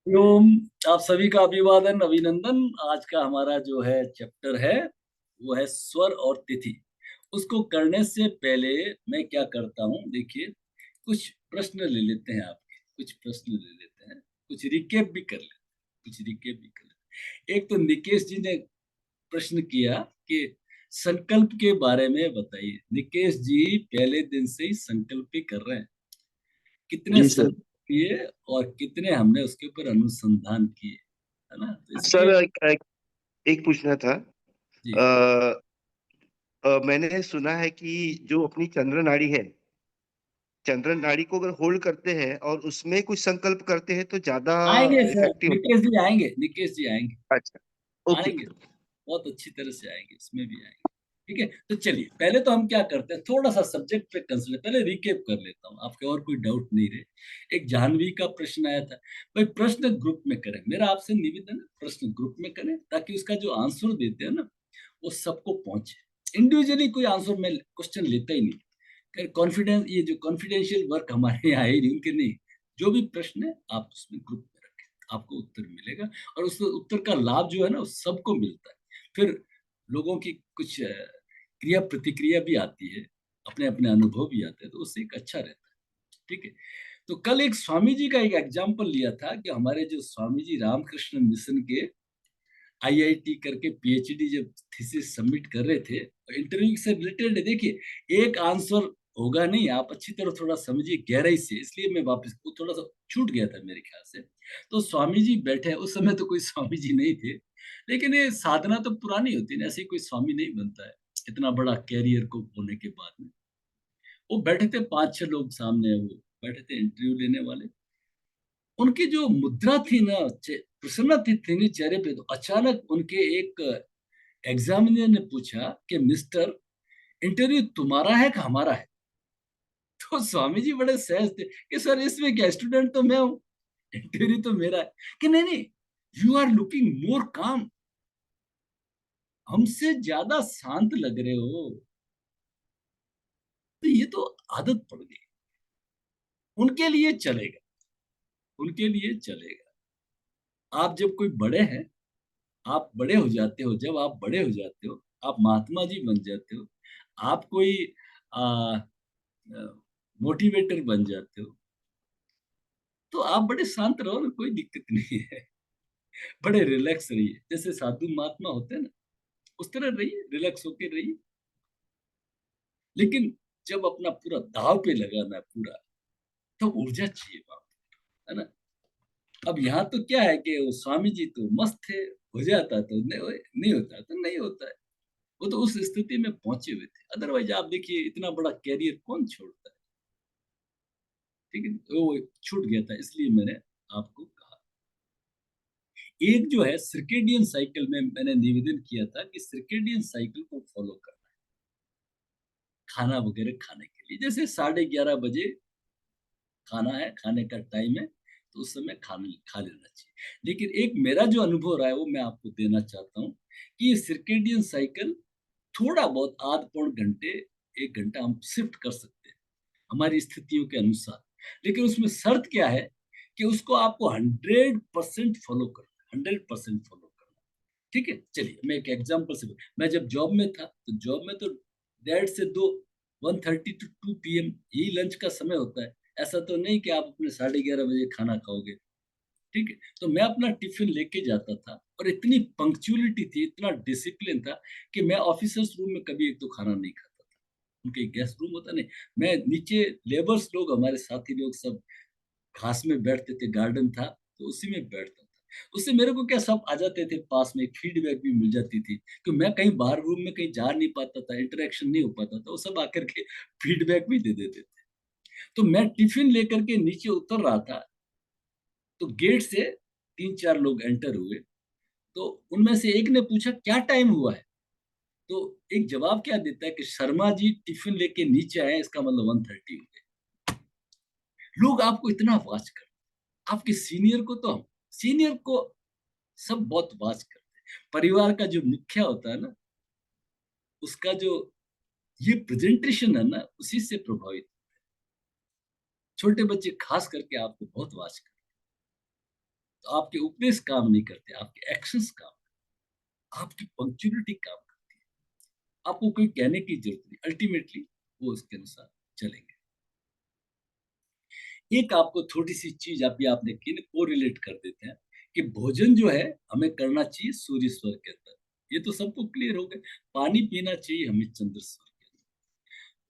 ओम। आप सभी का अभिवादन, अभिनंदन। आज का हमारा जो है चैप्टर है वो है स्वर और तिथि। उसको करने से पहले मैं क्या करता हूँ, देखिए, कुछ प्रश्न ले लेते हैं, आपके कुछ प्रश्न ले लेते हैं, कुछ रिकेप भी कर लेते हैं, कुछ रिकेप भी कर लेते हैं। एक तो निकेश जी ने प्रश्न किया कि संकल्प के बारे में बताइए। निकेश जी पहले दिन से ही संकल्प ही कर रहे हैं। कितने जी सर। संकल्प किए और कितने हमने उसके ऊपर अनुसंधान किए, है ना? तो सर इसलिए एक पूछना था। जी। आ, मैंने सुना है कि जो अपनी चंद्र नाड़ी है, चंद्र नाड़ी को अगर होल्ड करते हैं और उसमें कुछ संकल्प करते हैं तो ज्यादा आएंगे सर, इफेक्टिव होता निकेश जी आएंगे, निकेश जी आएंगे। है। अच्छा। ओके आएंगे, ओके। बहुत अच्छी तरह से आएंगे, इसमें भी आएंगे। ठीक है, तो चलिए पहले तो हम क्या करते हैं, थोड़ा सा सब्जेक्ट पे कंसिडर, पहले रिकेप कर लेता हूँ, आपके और कोई डाउट नहीं रहे। एक जाह्नवी का प्रश्न आया था। भाई प्रश्न ग्रुप में करें, मेरा आपसे निवेदन है, प्रश्न ग्रुप में करें ताकि उसका जो आंसर देते हैं ना वो सबको पहुंचे। इंडिविजुअली कोई आंसर में क्वेश्चन लेता ही नहीं। कॉन्फिडेंस, ये जो कॉन्फिडेंशियल वर्क हमारे यहाँ है नहीं, उनके नहीं। जो भी प्रश्न है आप उसमें ग्रुप में रखें, आपको उत्तर मिलेगा। और उस उत्तर का लाभ जो है ना वो सबको मिलता है। फिर लोगों की कुछ क्रिया प्रतिक्रिया भी आती है, अपने अपने अनुभव भी आते हैं, तो उससे एक अच्छा रहता है। ठीक है, तो कल एक स्वामी जी का एक एग्जाम्पल लिया था कि हमारे जो स्वामी जी रामकृष्ण मिशन के आईआईटी करके पीएचडी जब थीसिस सबमिट कर रहे थे, इंटरव्यू से रिलेटेड, देखिए एक आंसर होगा नहीं, आप अच्छी तरह थोड़ा समझिए गहराई से, इसलिए मैं वापस वो थोड़ा सा छूट गया था मेरे ख्याल से। तो स्वामी जी बैठे, उस समय तो कोई स्वामी जी नहीं थे, लेकिन ये साधना तो पुरानी होती है, ऐसे ही कोई स्वामी नहीं बनता है इतना बड़ा कैरियर को होने के बाद में। वो बैठे थे, पांच छह लोग सामने, वो बैठे थे इंटरव्यू लेने वाले। उनकी जो मुद्रा थी ना, प्रसन्नता थी नहीं चेहरे पे, तो अचानक उनके एक एग्जामिनर ने पूछा कि मिस्टर, इंटरव्यू तुम्हारा है कि हमारा है? तो स्वामी जी बड़े सहज थे कि सर इसमें क्या, स्टूडेंट तो मैं हूं, इंटरव्यू तो मेरा है। कि नहीं नहीं, यू आर लुकिंग मोर काम, हमसे ज्यादा शांत लग रहे हो। तो ये तो आदत पड़ गई, उनके लिए चलेगा, उनके लिए चलेगा। आप जब कोई बड़े हैं, आप बड़े हो जाते हो, जब आप बड़े हो जाते हो, आप महात्मा जी बन जाते हो, आप कोई मोटिवेटर बन जाते हो, तो आप बड़े शांत रहो ना, कोई दिक्कत नहीं है। बड़े रिलैक्स रहिए, जैसे साधु महात्मा होते हैं ना, उस तरह रहिए, रिलैक्स होके रहिए। लेकिन जब अपना पूरा दाव पे लगाना है पूरा, तो ऊर्जा चाहिए वहां, है ना? अब यहाँ तो क्या है कि वो स्वामी जी तो मस्त थे, हो जाता तो नहीं होता तो नहीं होता है। वो तो उस स्थिति में पहुंचे हुए थे, अदरवाइज आप देखिए इतना बड़ा कैरियर कौन छोड़ता है। ठीक है, तो वो छूट गया था, इसलिए मैंने आपको कहा। एक जो है सर्केडियन साइकिल में, मैंने निवेदन किया था कि सर्केडियन साइकिल को फॉलो करना है खाना वगैरह खाने के लिए। जैसे 11:30 बजे खाना है, खाने का टाइम है, तो उस समय खाना खा लेना चाहिए। लेकिन एक मेरा जो अनुभव रहा है वो मैं आपको देना चाहता हूँ कि ये सर्केडियन साइकिल थोड़ा बहुत आध पौन घंटे, 1 घंटा हम शिफ्ट कर सकते हैं हमारी स्थितियों के अनुसार। लेकिन उसमें शर्त क्या है कि उसको आपको 100% फॉलो करना, 100% फॉलो करना। ठीक है, चलिए मैं एक एग्जांपल से, मैं जब जॉब में था तो जॉब में तो 1:30 से 2, 1:30 to 2 PM यही लंच का समय होता है। ऐसा तो नहीं कि आप अपने 11:30 बजे खाना खाओगे। ठीक है, तो मैं अपना टिफिन लेके जाता था, और इतनी पंक्चुअलिटी थी, इतना डिसिप्लिन था कि मैं ऑफिसर्स रूम में कभी एक तो खाना नहीं खाता था। उनके गेस्ट रूम होता नहीं, मैं नीचे, लेबर्स लोग, हमारे साथी लोग सब घास में बैठते थे, गार्डन था तो उसी में बैठता था। उससे मेरे को क्या, सब आ जाते थे पास में, एक फीडबैक भी मिल जाती थी कि मैं कहीं बाहर रूम में कहीं जा नहीं पाता था, इंटरेक्शन नहीं हो पाता था, वो सब आकर के फीडबैक भी दे देते थे। तो मैं टिफिन लेकर के नीचे उतर रहा था, तो गेट से 3 4 लोग एंटर हुए। तो उनमें से एक ने पूछा क्या टाइम हुआ है? तो एक जवाब क्या देता है कि शर्मा जी टिफिन लेके नीचे आए, इसका मतलब 1:30 हो गए। लोग आपको इतना वाच कर, आपके सीनियर को तो, हम सीनियर को सब बहुत वाच करते हैं। परिवार का जो मुखिया होता है ना, उसका जो ये प्रेजेंटेशन है ना, उसी से प्रभावित। छोटे बच्चे खास करके आपको बहुत वाच करते तो आपके उपदेश काम नहीं करते, आपके एक्शंस काम, आपकी पंक्चुअलिटी काम करती है। आपको कोई कहने की जरूरत नहीं, अल्टीमेटली वो उसके अनुसार चलेंगे। एक आपको छोटी सी चीज अभी आपने की ना, कोरिलेट कर देते हैं कि भोजन जो है हमें करना चाहिए सूर्य स्वर के अंदर, ये तो सबको क्लियर हो गया। पानी पीना चाहिए हमें चंद्र स्वर के अंदर।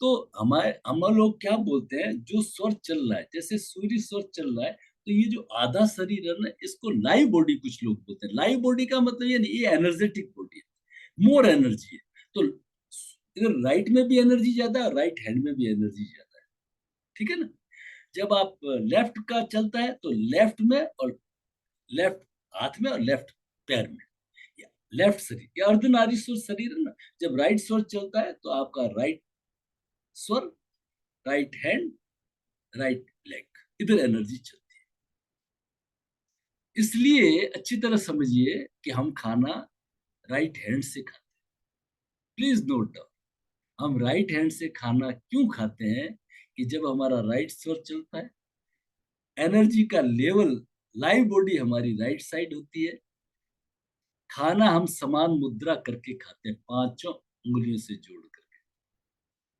तो हमारे हम लोग क्या बोलते हैं, जो स्वर चल रहा है, जैसे सूर्य स्वर चल रहा है, तो ये जो आधा शरीर है ना, इसको लाइव बॉडी कुछ लोग बोलते हैं। लाइव बॉडी का मतलब ये नहीं, ये एनर्जेटिक बॉडी है, मोर एनर्जी है। तो इधर राइट में भी एनर्जी ज्यादा है, राइट हैंड में भी एनर्जी ज्यादा है, ठीक है ना। जब आप लेफ्ट का चलता है तो लेफ्ट में, और लेफ्ट हाथ में, और लेफ्ट पैर में, लेफ्ट शरीर, ये अर्धनारीश्वर शरीर है ना। जब राइट स्वर चलता है तो आपका राइट स्वर, राइट हैंड, राइट लेग, इधर एनर्जी चलती है। इसलिए अच्छी तरह समझिए कि हम खाना राइट हैंड से खाते हैं। प्लीज नोट डाउन, हम राइट हैंड से खाना क्यों खाते हैं, कि जब हमारा राइट स्वर चलता है, एनर्जी का लेवल, लाइव बॉडी हमारी राइट साइड होती है। खाना हम समान मुद्रा करके खाते हैं, पांचों उंगलियों से जोड़ करके,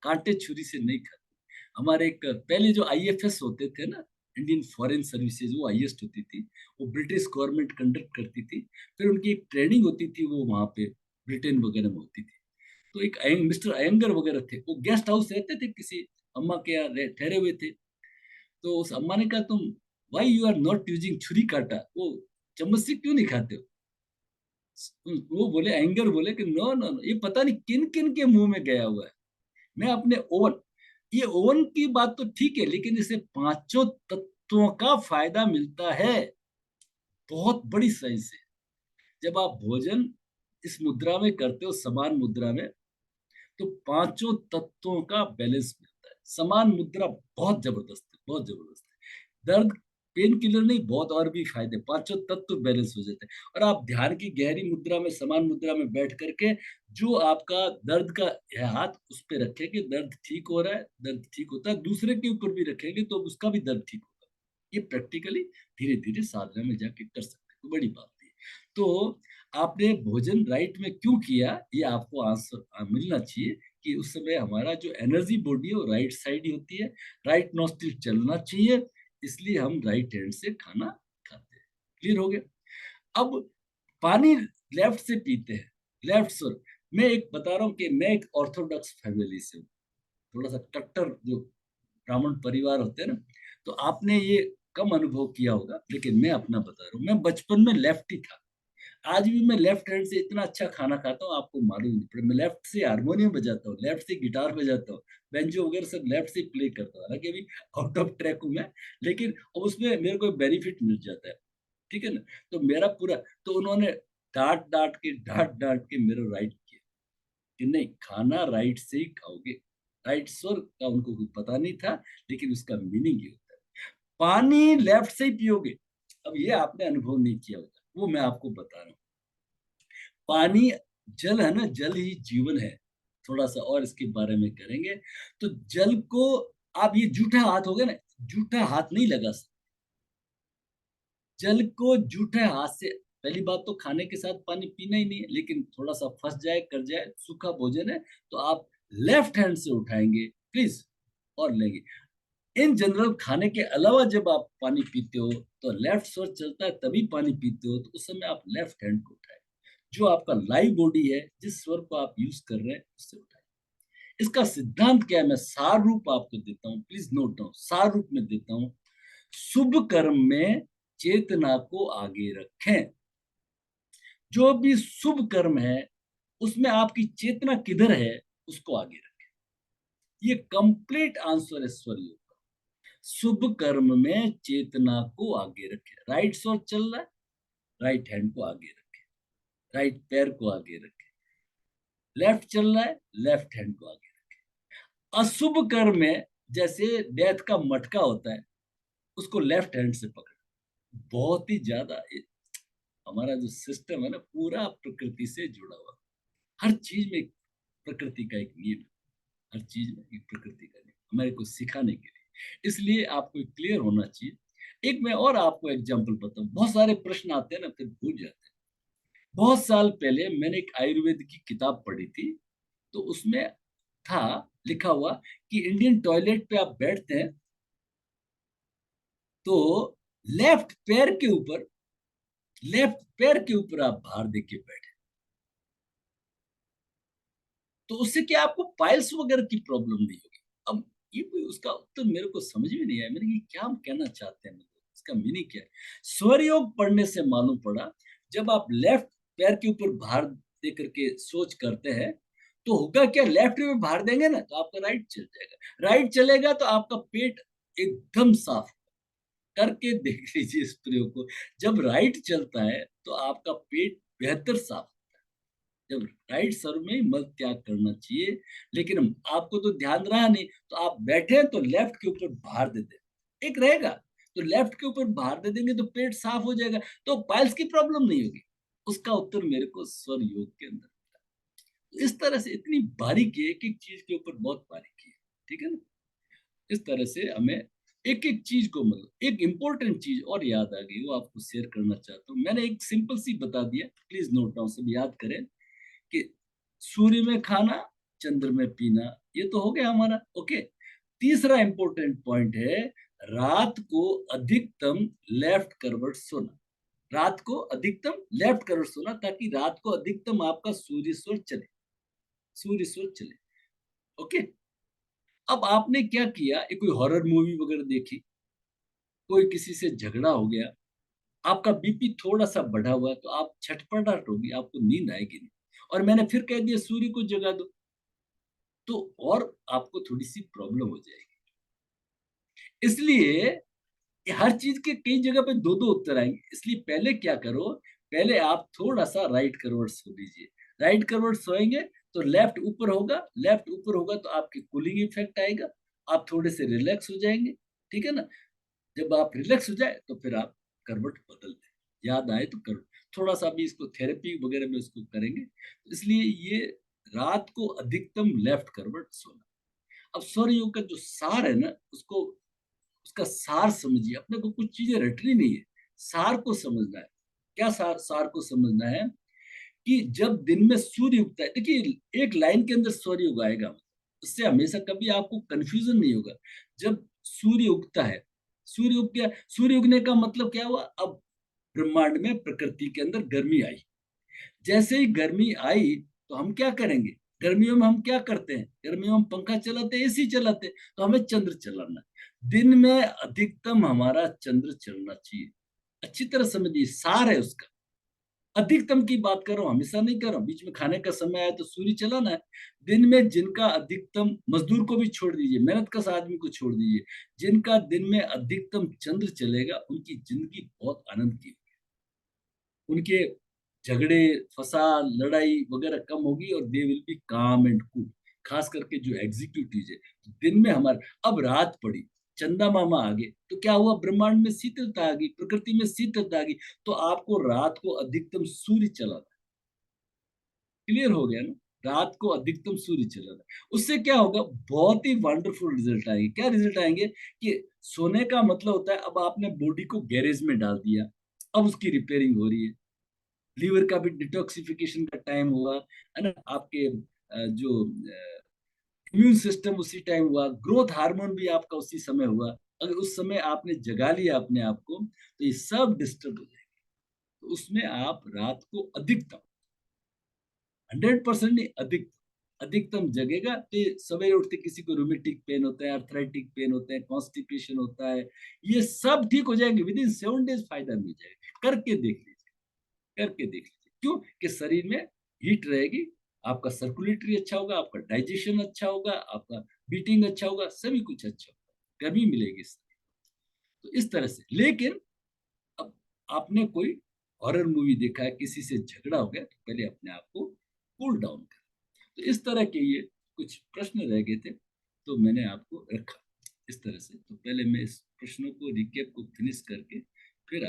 कांटे छुरी से नहीं खाते। हमारे एक पहले जो आईएफएस होते थे ना, इंडियन फॉरेन सर्विसेज, वो हाईएस्ट होती थी, वो ब्रिटिश गवर्नमेंट कंडक्ट करती थी। फिर उनकी एक ट्रेनिंग होती थी, वो वहां पे ब्रिटेन वगैरह में होती थी। तो एक मिस्टर अयंगर वगैरह थे, वो गेस्ट हाउस रहते थे, किसी अम्मा के यहाँ ठहरे हुए थे। तो उस अम्मा ने कहा, तुम why you are not using छुरी काटा, वो चम्मच से क्यों नहीं खाते हो। वो बोले, एंगर बोले कि नो नो नो, ये पता नहीं किन किन के मुंह में गया हुआ है। मैं अपने ओवन, ये ओवन की बात तो ठीक है, लेकिन इसे पांचों तत्वों का फायदा मिलता है, बहुत बड़ी साइंस है। जब आप भोजन इस मुद्रा में करते हो, समान मुद्रा में, तो पांचों तत्वों का बैलेंस मिलता है। समान मुद्रा बहुत जबरदस्त है, बहुत जबरदस्त है। दर्द, पेन किलर नहीं, बहुत और भी फायदे, पांचों तत्व बैलेंस हो जाते हैं। और आप ध्यान की गहरी मुद्रा में, समान मुद्रा में बैठ करके, जो आपका दर्द का है, हाथ उस पे रखेंगे, दर्द ठीक हो रहा है, दर्द ठीक होता है, दूसरे के ऊपर भी रखेंगे तो उसका भी दर्द ठीक होगा। ये प्रैक्टिकली धीरे धीरे साधना में जाके कर सकते हैं, तो बड़ी बात है। तो आपने भोजन राइट में क्यों किया, ये आपको आंसर मिलना चाहिए, कि उस समय हमारा जो एनर्जी बॉडी है वो राइट साइड ही होती है, राइट नॉस्ट्रिल चलना चाहिए, इसलिए हम राइट हैंड से खाना खाते हैं। क्लियर हो गया। अब पानी लेफ्ट से पीते हैं, लेफ्ट स्वर। मैं एक बता रहा हूँ कि मैं एक ऑर्थोडॉक्स फैमिली से हूँ, थोड़ा सा कट्टर जो ब्राह्मण परिवार होते हैं ना, तो आपने ये कम अनुभव किया होगा, लेकिन मैं अपना बता रहा हूँ। मैं बचपन में लेफ्टी था, आज भी मैं लेफ्ट हैंड से इतना अच्छा खाना खाता हूँ, आपको मालूम नहीं पड़े। मैं लेफ्ट से हारमोनियम बजाता हूँ, लेफ्ट से गिटार बजाता हूँ, बेंजो वगैरह सब लेफ्ट से प्ले करता हूँ। हालांकि अभी आउट ऑफ ट्रैक हूँ मैं, लेकिन अब उसमें मेरे को बेनिफिट मिल जाता है, ठीक है ना। तो मेरा पूरा, तो उन्होंने डांट डांट के मेरा राइट किया, कि नहीं, खाना राइट से ही खाओगे। राइट स्वर का उनको कुछ पता नहीं था, लेकिन उसका मीनिंग ये होता है, पानी लेफ्ट से ही पियोगे। अब ये आपने अनुभव नहीं किया होगा, वो मैं आपको बता रहा हूँ। पानी, जल है ना, जल ही जीवन है। थोड़ा सा और इसके बारे में करेंगे। तो जल को आप, ये जूठा हाथ हो गया ना, जूठा हाथ नहीं लगा सकते। जल को जूठे हाथ से, पहली बात तो खाने के साथ पानी पीना ही नहीं है, लेकिन थोड़ा सा फंस जाए, कर जाए, सूखा भोजन है, तो आप लेफ्ट हैंड से उठाएंगे प्लीज, और लेंगे। इन जनरल खाने के अलावा जब आप पानी पीते हो, तो लेफ्ट स्वर चलता है तभी पानी पीते हो, तो उस समय आप लेफ्ट हैंड को उठाए, जो आपका लाइव बॉडी है, जिस स्वर को आप यूज कर रहे हैं, उससे उठाए। इसका सिद्धांत क्या है, मैं सार रूप आपको देता हूँ, प्लीज नोट डाउन, सार रूप में देता हूँ। शुभ कर्म में चेतना को आगे रखें। जो भी शुभ कर्म है, उसमें आपकी चेतना किधर है, उसको आगे रखें। ये कंप्लीट आंसर है स्वर योग का। शुभ कर्म में चेतना को आगे रखें, राइट स्वर चल रहा है, राइट हैंड को आगे रखें, राइट पैर को आगे रखें, लेफ्ट चल रहा है, लेफ्ट हैंड को आगे रखें। अशुभ कर्म में, जैसे डेथ का मटका होता है, उसको लेफ्ट हैंड से पकड़। बहुत ही ज्यादा हमारा जो सिस्टम है ना, पूरा प्रकृति से जुड़ा हुआ। हर चीज में प्रकृति का एक नियम है, हर चीज में एक प्रकृति का नियम, हमारे को सिखाने के लिए। इसलिए आपको क्लियर होना चाहिए। एक मैं और आपको एग्जांपल बताऊं, बहुत सारे प्रश्न आते हैं ना फिर भूल जाते हैं। बहुत साल पहले मैंने एक आयुर्वेद की किताब पढ़ी थी, तो उसमें था लिखा हुआ कि इंडियन टॉयलेट पे आप बैठते हैं तो लेफ्ट पैर के ऊपर, लेफ्ट पैर के ऊपर आप भार दे के बैठे, तो उससे क्या आपको पाइल्स वगैरह की प्रॉब्लम नहीं होगी। अब ये कोई उसका उत्तर मेरे को समझ में नहीं आया, मैंने कि क्या हम कहना चाहते हैं, मतलब इसका मीनिंग क्या है। स्वर योग पढ़ने से मालूम पड़ा, जब आप लेफ्ट पैर के ऊपर भार दे करके सोच करते हैं तो होगा क्या, लेफ्ट में भार देंगे ना तो आपका राइट चल जाएगा, राइट चलेगा तो आपका पेट एकदम साफ। करके देख लीजिए इस प्रयोग को, जब राइट चलता है तो आपका पेट बेहतर साफ, जब राइट सर में मल त्याग करना चाहिए। लेकिन आपको तो ध्यान रहा नहीं, तो आप बैठे तो लेफ्ट के ऊपर भार दे दे, एक रहेगा तो लेफ्ट के ऊपर भार दे देंगे तो पेट साफ हो जाएगा, तो पाइल्स की प्रॉब्लम नहीं होगी। उसका उत्तर मेरे को स्वर योग के अंदर, तो इस तरह से इतनी बारीकी है, एक एक चीज के ऊपर बहुत बारीकी है, ठीक है ना। इस तरह से हमें एक एक चीज को, मतलब एक इंपॉर्टेंट चीज और याद आ गई, वो आपको शेयर करना चाहता हूँ। मैंने एक सिंपल सी बता दिया, प्लीज नोट डाउन, सब याद करें कि सूर्य में खाना, चंद्र में पीना, ये तो हो गया हमारा, ओके। तीसरा इंपॉर्टेंट पॉइंट है, रात को अधिकतम लेफ्ट करवट सोना, रात को अधिकतम लेफ्ट करवट सोना, ताकि रात को अधिकतम आपका सूर्य स्वर चले, सूर्य स्वर चले, ओके। अब आपने क्या किया, एक कोई हॉरर मूवी वगैरह देखी, कोई किसी से झगड़ा हो गया, आपका बीपी थोड़ा सा बढ़ा हुआ है, तो आप छटपटाहट होगी, आपको नींद आएगी नहीं, और मैंने फिर कह दिया सूर्य को जगा दो, तो और आपको थोड़ी सी प्रॉब्लम हो जाएगी। इसलिए ये हर चीज के कई जगह पे दो दो उत्तर आएंगे, इसलिए पहले क्या करो, पहले आप थोड़ा सा राइट करवट सो लीजिए। राइट करवट सोएंगे तो लेफ्ट ऊपर होगा, लेफ्ट ऊपर होगा तो आपके कूलिंग इफेक्ट आएगा, आप थोड़े से रिलैक्स हो जाएंगे, ठीक है ना। जब आप रिलैक्स हो जाए तो फिर आप करवट बदल दें, याद आए तो करो। थोड़ा सा भी इसको थेरेपी वगैरह में इसको करेंगे, तो इसलिए ये रात को अधिकतम लेफ्ट करवट सोना। अब सौर योग का जो सार है ना, उसको, उसका सार समझिए, अपने को कुछ चीजें रटनी नहीं है, सार को समझना है। क्या सार, सार को समझना है कि जब दिन में सूर्य उगता है, देखिए एक लाइन के अंदर सूर्य उगाएगा, उससे हमेशा कभी आपको कंफ्यूजन नहीं होगा। जब सूर्य उगता है, सूर्य उग गया, सूर्य उगने का मतलब क्या हुआ, अब ब्रह्मांड में प्रकृति के अंदर गर्मी आई, जैसे ही गर्मी आई तो हम क्या करेंगे, गर्मियों में हम क्या करते हैं, गर्मियों में हम पंखा चलाते हैं, एसी चलाते हैं, तो हमें चंद्र चलाना है। दिन में अधिकतम हमारा चंद्र चलना चाहिए, अच्छी तरह समझिए, सार है उसका। अधिकतम की बात कर रहा हूं, हमेशा नहीं कर रहा हूं, बीच में खाने का समय आया तो सूर्य चलाना है। दिन में जिनका अधिकतम, मजदूर को भी छोड़ दीजिए, मेहनत कश आदमी को छोड़ दीजिए, जिनका दिन में अधिकतम चंद्र चलेगा उनकी जिंदगी बहुत आनंद की, उनके झगड़े फसाद लड़ाई वगैरह कम होगी, और दे विल बी काम एंड कूल। खास करके जो एग्जीक्यूटिव है, तो दिन में हमारे, अब रात पड़ी, चंदा मामा आ गए, तो क्या हुआ, ब्रह्मांड में शीतलता आ गई, प्रकृति में शीतलता आ गई, तो आपको रात को अधिकतम सूर्य चलाना, क्लियर हो गया ना। रात को अधिकतम सूर्य चलाना, उससे क्या होगा, बहुत ही वंडरफुल रिजल्ट आएंगे। क्या रिजल्ट आएंगे कि सोने का मतलब होता है, अब आपने बॉडी को गैरेज में डाल दिया, अब उसकी रिपेयरिंग हो रही है, लीवर का भी डिटॉक्सिफिकेशन का टाइम हुआ, है ना, आपके जो इम्यून सिस्टम उसी टाइम हुआ, ग्रोथ हार्मोन भी आपका उसी समय हुआ। अगर उस समय आपने जगा लिया अपने आप को तो ये सब डिस्टर्ब हो जाएगा, तो उसमें आप रात को अधिकतम, 100% नहीं, अधिक, अधिकतम जगेगा तो ये सवेरे उठते किसी को रूमेटिक पेन होता है, अर्थराइटिक पेन होता है, कॉन्स्टिपेशन होता है, ये सब ठीक हो जाएंगे, विद इन 7 डेज फायदा मिल जाएगा। करके देख लीजिए, करके देख लीजिए, क्यों कि शरीर में हीट रहेगी, आपका सर्कुलेटरी अच्छा होगा, आपका डाइजेशन अच्छा होगा, आपका बीटिंग अच्छा होगा, सभी कुछ अच्छा होगा, गर्मी मिलेगी इससे। तो इस तरह से, लेकिन अब आपने कोई हॉरर मूवी देखा है, किसी से झगड़ा हो गया, तो पहले अपने आप को कूल डाउन कर। तो इस तरह के ये कुछ प्रश्न रह गए थे, तो मैंने आपको रखा इस तरह से। तो पहले मैं इस प्रश्नों को, रिकेप को फिनिश करके फिर